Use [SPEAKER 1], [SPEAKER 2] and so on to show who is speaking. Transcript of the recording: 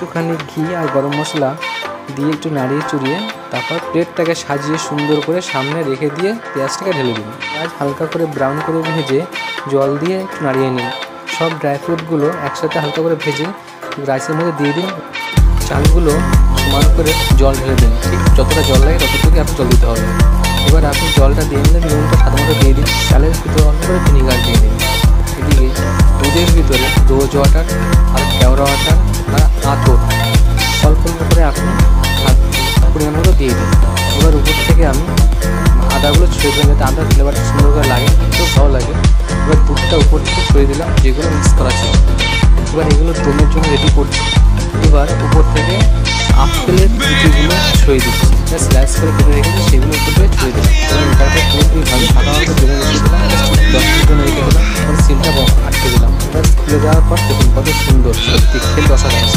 [SPEAKER 1] একটুখানি ঘি আর গরম মশলা দিয়ে একটু নাড়িয়ে চড়িয়ে তারপর প্লেটটাকে সাজিয়ে সুন্দর করে সামনে রেখে দিয়ে পেঁয়াজটাকে ঢেলে দিন। পেঁয়াজ হালকা করে ব্রাউন করে ভেজে জল দিয়ে একটু নাড়িয়ে নিন। সব ড্রাই ফ্রুটগুলো একসাথে হালকা করে ভেজে রাইসের মধ্যে দিয়ে দিন। চালগুলো সমান করে জল ঢেলে দিন, ঠিক যতটা জল লাগে ততটুকুই আপনি জল দিতে হবে। এবার আপনি জলটা দিয়ে নিলে নুনটা স্বাদ মতো দিয়ে দিন। চালের ভিতরে অল্প করে ভিনিগার দিয়ে দিন। এদিকে দুধের ভিতরে রোজ ওয়াটার আর কেওড়া ওয়াটার বা আতর অল্প অল্প করে আপনি পরিমাণ মতো দিয়ে দিন। এবার উপর থেকে আমি আদাগুলো ছড়িয়ে দিলাম যাতে আদার ফ্লেভারটা সুন্দর করে লাগে, খুব ভালো লাগে। এবার দুধটা উপর থেকে ছড়িয়ে দিলাম যেগুলো মিক্স করা ছিল। এবার এগুলো দমের জন্য রেডি করছি। এবার উপর থেকে আপেলের কুচিগুলো ছড়িয়ে দিচ্ছি, স্লাইস করে কেটে রেখেছি সেগুলো উপর থেকে ছড়িয়ে দিলাম। এবার এটাকে পুরোপুরিভাবে সাধারণত জমে বসিয়ে দিলাম, 10 মিনিট জন্য রেখে দিলাম। এবার সিলটা আটকে দিলাম। এবার খুলে দেওয়ার পর দেখুন কত সুন্দর, সত্যি খেতে অসাধারণ।